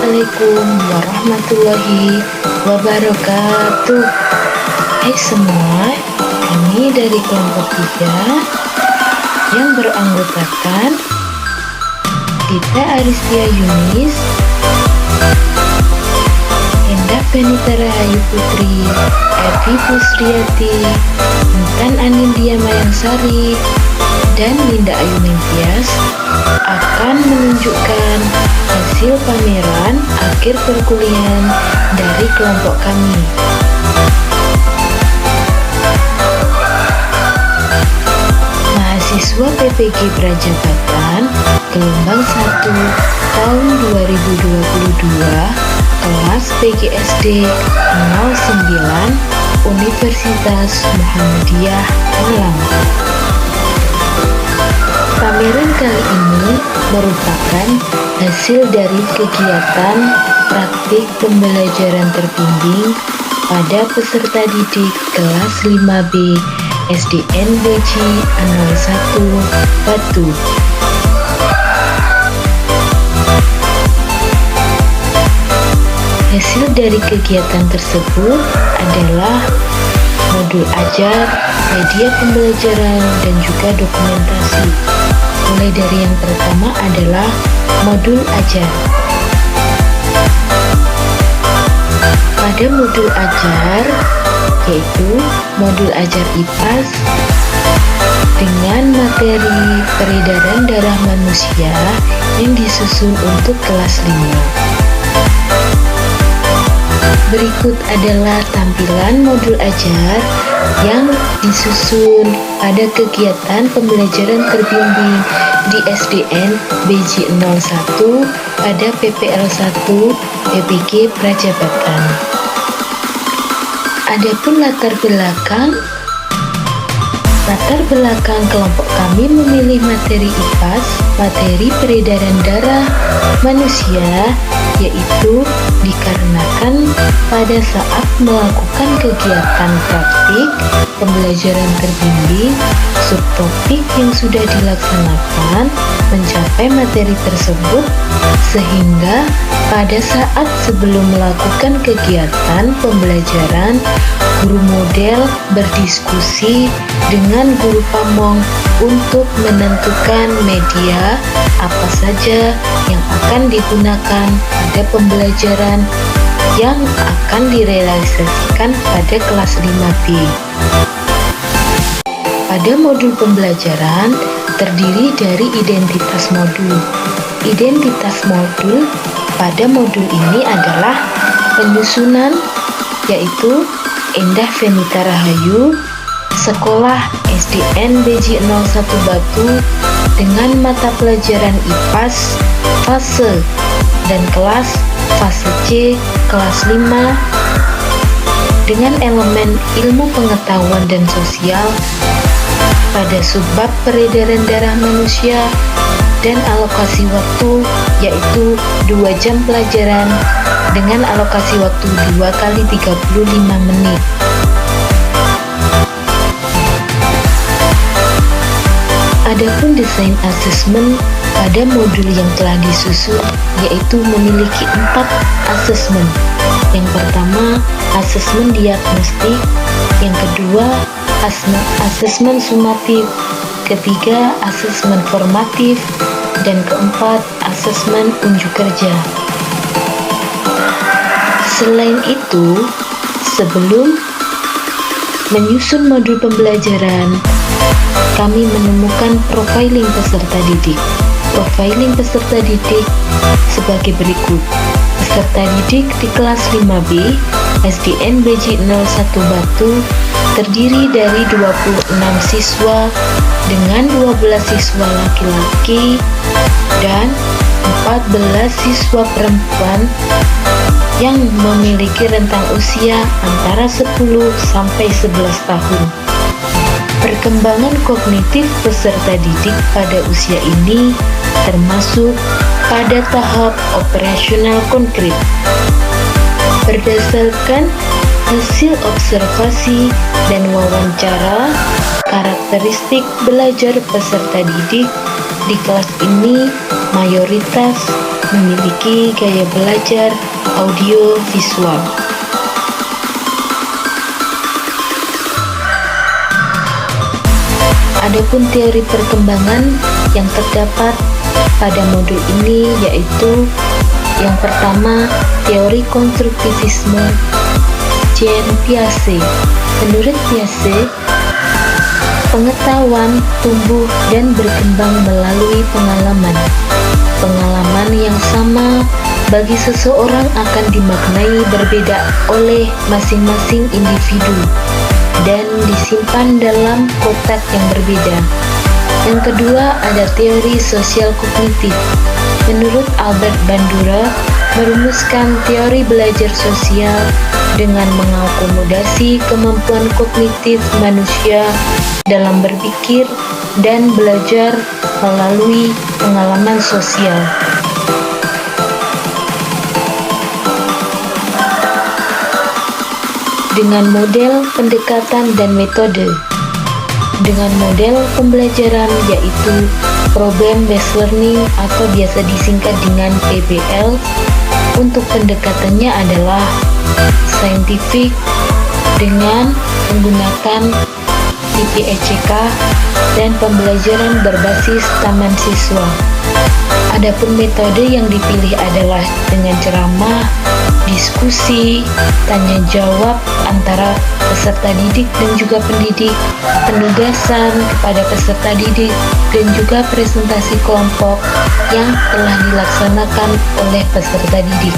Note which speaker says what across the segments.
Speaker 1: Assalamualaikum warahmatullahi wabarakatuh. Hai semua, kami dari kelompok 3 yang beranggotakan Dita Aristia Yunis, Endah Fenita Rahayu Putri, Evi Pusriyati, Intan Anindya Mayangsari, dan Linda Ayu Nintias akan menunjukkan hasil pameran akhir perkuliahan dari kelompok kami. Mahasiswa PPG Prajabatan gelombang 1 tahun 2022 kelas PGSD 09 Universitas Muhammadiyah Malang. Pameran kali ini merupakan hasil dari kegiatan praktik pembelajaran terbimbing pada peserta didik kelas 5B SDN BJ 01 Batu. Hasil dari kegiatan tersebut adalah modul ajar, media pembelajaran, dan juga dokumentasi. Mulai dari yang pertama adalah modul ajar. Pada modul ajar, yaitu modul ajar IPAS dengan materi peredaran darah manusia yang disusun untuk kelas 5. Berikut adalah tampilan modul ajar yang disusun pada kegiatan pembelajaran terbimbing di SDN BJ 01 pada PPL 1 PPG Prajabatan. Adapun latar belakang kelompok kami memilih materi IPAS, materi peredaran darah manusia, yaitu dikarenakan pada saat melakukan kegiatan praktik pembelajaran terbimbing, subtopik yang sudah dilaksanakan mencapai materi tersebut, sehingga pada saat sebelum melakukan kegiatan pembelajaran, guru model berdiskusi dengan guru pamong untuk menentukan media apa saja yang akan digunakan pada pembelajaran yang akan direalisasikan pada kelas 5B. Pada modul pembelajaran terdiri dari identitas modul. Identitas modul pada modul ini adalah penyusunan, yaitu Endah Fenita Rahayu, Sekolah SDN BJ 01 Batu dengan mata pelajaran IPAS fase dan kelas fase C kelas 5 dengan elemen ilmu pengetahuan dan sosial pada subbab peredaran darah manusia dan alokasi waktu yaitu 2 jam pelajaran dengan alokasi waktu 2 kali 35 menit. Adapun desain asesmen pada modul yang telah disusun yaitu memiliki 4 asesmen. Yang pertama, asesmen diagnostik, yang kedua, asesmen sumatif, ketiga, asesmen formatif, dan keempat, asesmen unjuk kerja. Selain itu, sebelum menyusun modul pembelajaran, kami menemukan profiling peserta didik. Profiling peserta didik sebagai berikut. Peserta didik di kelas 5B SDN BJ 01 Batu terdiri dari 26 siswa dengan 12 siswa laki-laki dan 14 siswa perempuan yang memiliki rentang usia antara 10 sampai 11 tahun. Perkembangan kognitif peserta didik pada usia ini termasuk pada tahap operasional konkret. Berdasarkan hasil observasi dan wawancara, karakteristik belajar peserta didik di kelas ini mayoritas memiliki gaya belajar audio visual. Adapun teori perkembangan yang terdapat pada modul ini yaitu yang pertama, teori konstruktivisme Jean Piaget. Menurut Piaget, pengetahuan tumbuh dan berkembang melalui pengalaman. Pengalaman yang sama bagi seseorang akan dimaknai berbeda oleh masing-masing individu dan disimpan dalam kotak yang berbeda. Yang kedua, ada teori sosial kognitif. Menurut Albert Bandura, merumuskan teori belajar sosial dengan mengakomodasi kemampuan kognitif manusia dalam berpikir dan belajar melalui pengalaman sosial. Dengan model pendekatan dan metode. Dengan model pembelajaran yaitu Problem Based Learning atau biasa disingkat dengan PBL. Untuk pendekatannya adalah saintifik dengan menggunakan TPECK dan pembelajaran berbasis taman siswa. Adapun metode yang dipilih adalah dengan ceramah, diskusi, tanya jawab antara peserta didik dan juga pendidik, penugasan kepada peserta didik, dan juga presentasi kelompok yang telah dilaksanakan oleh peserta didik.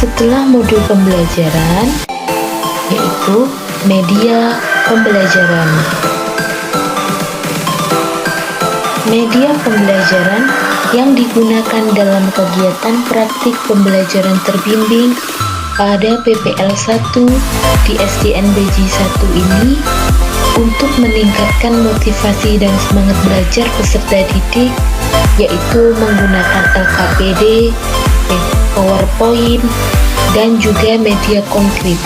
Speaker 1: Setelah modul pembelajaran, yaitu media pembelajaran. Media pembelajaran yang digunakan dalam kegiatan praktik pembelajaran terbimbing pada PPL 1 di SDNBJ 1 ini untuk meningkatkan motivasi dan semangat belajar peserta didik, yaitu menggunakan LKPD, PowerPoint, dan juga media konkret.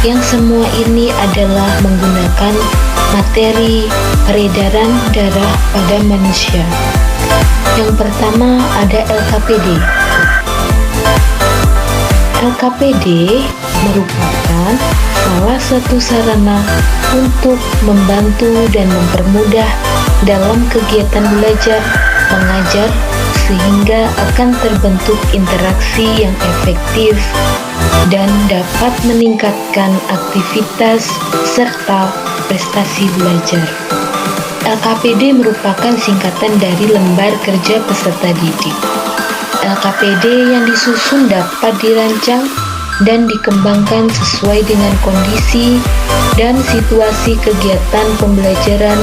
Speaker 1: Yang semua ini adalah menggunakan materi peredaran darah pada manusia. Yang pertama ada LKPD. LKPD merupakan salah satu sarana untuk membantu dan mempermudah dalam kegiatan belajar mengajar sehingga akan terbentuk interaksi yang efektif dan dapat meningkatkan aktivitas serta prestasi belajar. LKPD merupakan singkatan dari lembar kerja peserta didik. LKPD yang disusun dapat dirancang dan dikembangkan sesuai dengan kondisi dan situasi kegiatan pembelajaran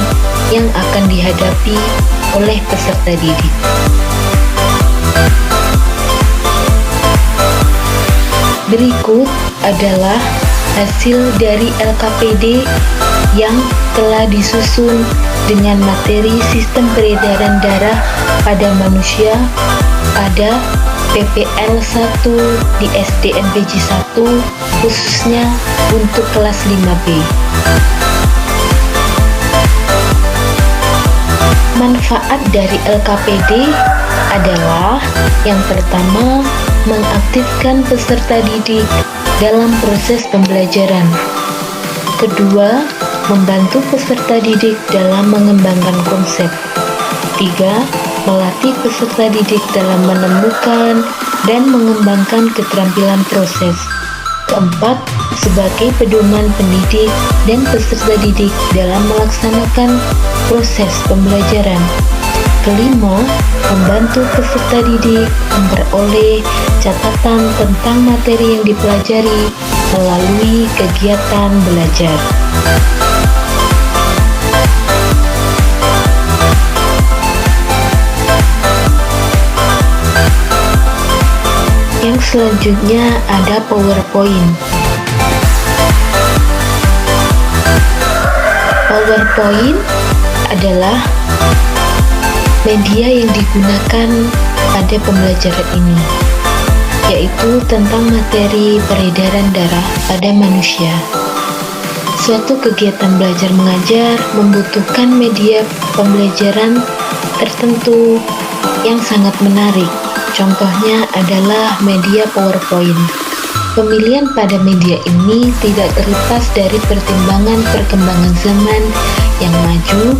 Speaker 1: yang akan dihadapi oleh peserta didik. Berikut adalah hasil dari LKPD yang telah disusun dengan materi sistem peredaran darah pada manusia pada PPL 1 di SDNBJ 1 khususnya untuk kelas 5B. Manfaat dari LKPD adalah yang pertama, mengaktifkan peserta didik dalam proses pembelajaran. Kedua, membantu peserta didik dalam mengembangkan konsep. Tiga, melatih peserta didik dalam menemukan dan mengembangkan keterampilan proses. Keempat, sebagai pedoman pendidik dan peserta didik dalam melaksanakan proses pembelajaran. Kelima, membantu peserta didik memperoleh catatan tentang materi yang dipelajari melalui kegiatan belajar. Yang selanjutnya ada PowerPoint. PowerPoint adalah media yang digunakan pada pembelajaran ini, yaitu tentang materi peredaran darah pada manusia. Suatu kegiatan belajar mengajar membutuhkan media pembelajaran tertentu yang sangat menarik. Contohnya adalah media PowerPoint. Pemilihan pada media ini tidak terlepas dari pertimbangan perkembangan zaman yang maju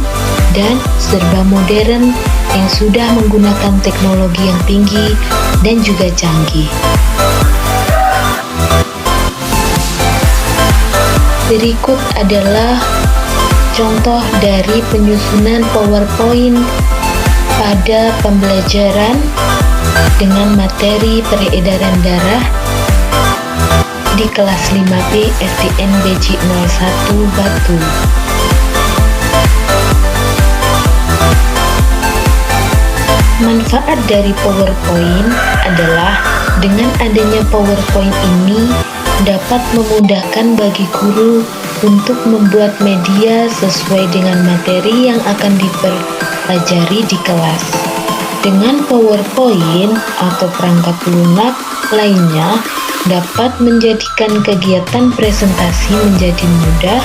Speaker 1: dan serba modern yang sudah menggunakan teknologi yang tinggi dan juga canggih. Berikut adalah contoh dari penyusunan PowerPoint pada pembelajaran dengan materi peredaran darah di kelas 5B SDN BJ 01 Batu. Manfaat dari PowerPoint adalah dengan adanya PowerPoint ini dapat memudahkan bagi guru untuk membuat media sesuai dengan materi yang akan dipelajari di kelas. Dengan PowerPoint atau perangkat lunak lainnya dapat menjadikan kegiatan presentasi menjadi mudah,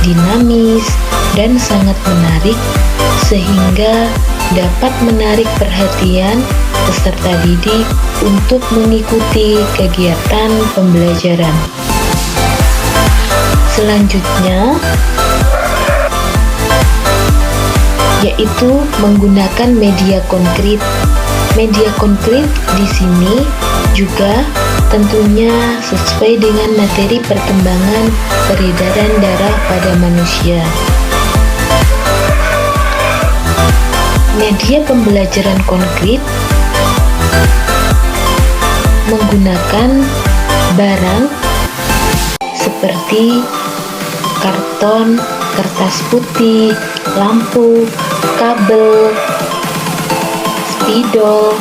Speaker 1: dinamis, dan sangat menarik sehingga dapat menarik perhatian peserta didik untuk mengikuti kegiatan pembelajaran. Selanjutnya yaitu menggunakan media konkret. Media konkret di sini juga tentunya sesuai dengan materi perkembangan peredaran darah pada manusia. Media pembelajaran konkret menggunakan barang seperti karton, kertas putih, lampu, kabel, spidol,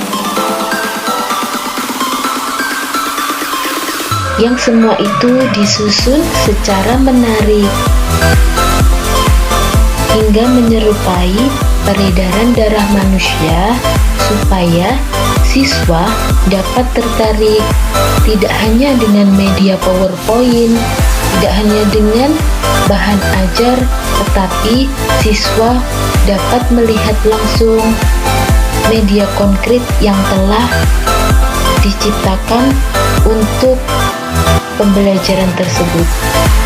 Speaker 1: yang semua itu disusun secara menarik hingga menyerupai peredaran darah manusia supaya siswa dapat tertarik tidak hanya dengan media PowerPoint, tidak hanya dengan bahan ajar, tetapi siswa dapat melihat langsung media konkret yang telah diciptakan untuk pembelajaran tersebut.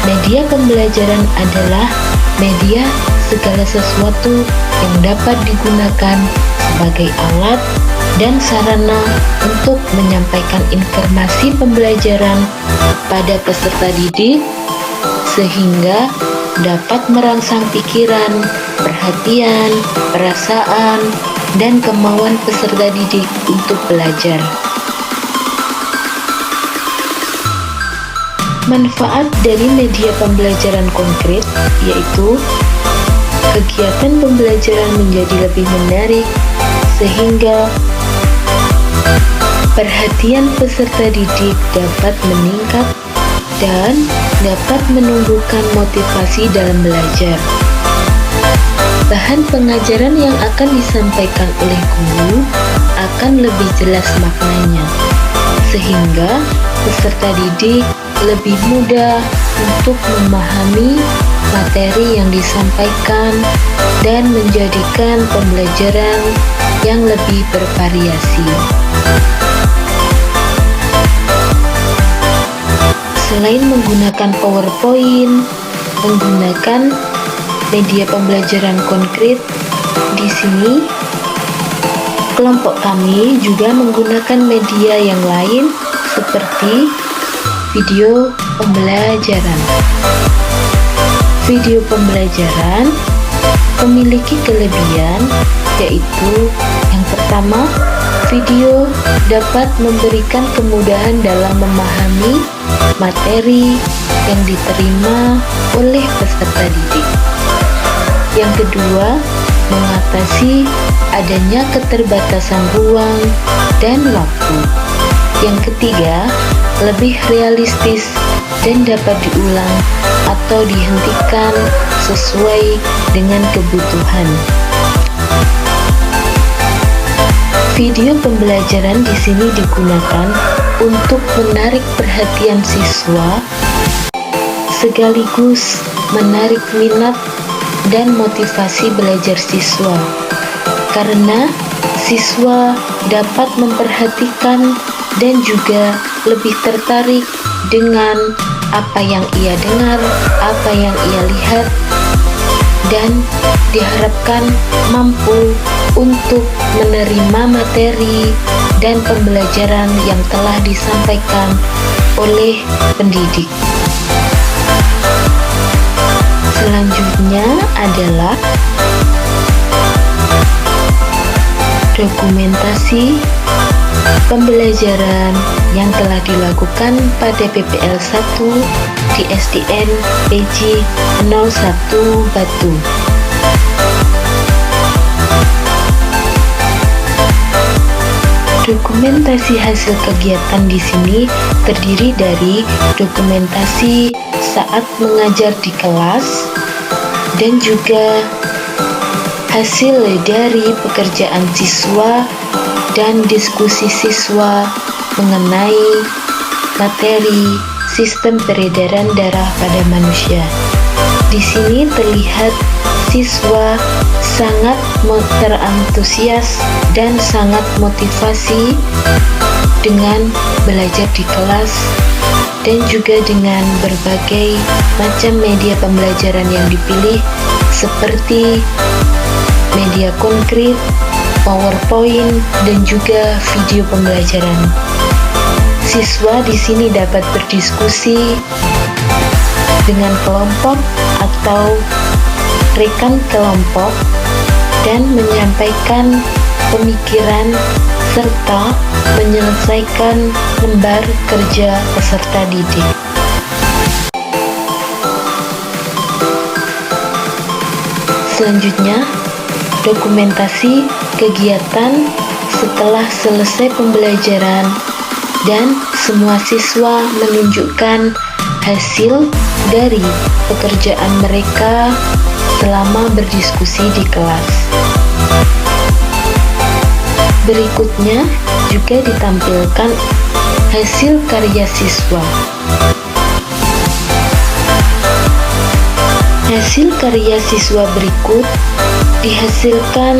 Speaker 1: Media pembelajaran adalah media segala sesuatu yang dapat digunakan sebagai alat dan sarana untuk menyampaikan informasi pembelajaran pada peserta didik sehingga dapat merangsang pikiran, perhatian, perasaan, dan kemauan peserta didik untuk belajar. Manfaat dari media pembelajaran konkret yaitu kegiatan pembelajaran menjadi lebih menarik sehingga perhatian peserta didik dapat meningkat dan dapat menumbuhkan motivasi dalam belajar. Bahan pengajaran yang akan disampaikan oleh guru akan lebih jelas maknanya, sehingga peserta didik lebih mudah untuk memahami materi yang disampaikan dan menjadikan pembelajaran yang lebih bervariasi. Selain menggunakan PowerPoint, menggunakan media pembelajaran konkret, di sini kelompok kami juga menggunakan media yang lain seperti video pembelajaran. Video pembelajaran memiliki kelebihan yaitu yang pertama, video dapat memberikan kemudahan dalam memahami materi yang diterima oleh peserta didik. Yang kedua, mengatasi adanya keterbatasan ruang dan waktu. Yang ketiga, lebih realistis dan dapat diulang atau dihentikan sesuai dengan kebutuhan. Video pembelajaran di sini digunakan untuk menarik perhatian siswa sekaligus menarik minat dan motivasi belajar siswa, karena siswa dapat memperhatikan dan juga lebih tertarik dengan apa yang ia dengar, apa yang ia lihat, dan diharapkan mampu untuk menerima materi dan pembelajaran yang telah disampaikan oleh pendidik. Selanjutnya adalah dokumentasi pembelajaran yang telah dilakukan pada PPL 1 di SDN PJ 01 Batu. Dokumentasi hasil kegiatan di sini terdiri dari dokumentasi saat mengajar di kelas dan juga hasil dari pekerjaan siswa dan diskusi siswa mengenai materi sistem peredaran darah pada manusia. Di sini terlihat siswa sangat terantusias dan sangat motivasi dengan belajar di kelas dan juga dengan berbagai macam media pembelajaran yang dipilih seperti media konkret, PowerPoint, dan juga video pembelajaran. Siswa di sini dapat berdiskusi dengan kelompok atau rekan kelompok dan menyampaikan pemikiran serta menyelesaikan lembar kerja peserta didik. Selanjutnya, dokumentasi kegiatan setelah selesai pembelajaran dan semua siswa menunjukkan hasil dari pekerjaan mereka selama berdiskusi di kelas. Berikutnya juga ditampilkan hasil karya siswa. Hasil karya siswa berikut dihasilkan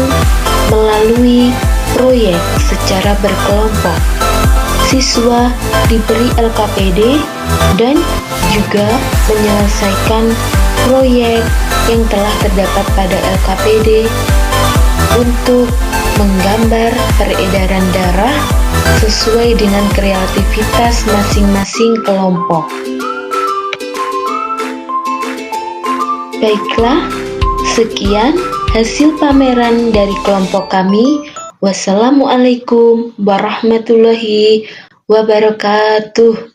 Speaker 1: melalui proyek secara berkelompok. Siswa diberi LKPD dan juga menyelesaikan proyek yang telah terdapat pada LKPD untuk menggambar peredaran darah sesuai dengan kreativitas masing-masing kelompok. Baiklah, sekian hasil pameran dari kelompok kami. Wassalamualaikum warahmatullahi wabarakatuh.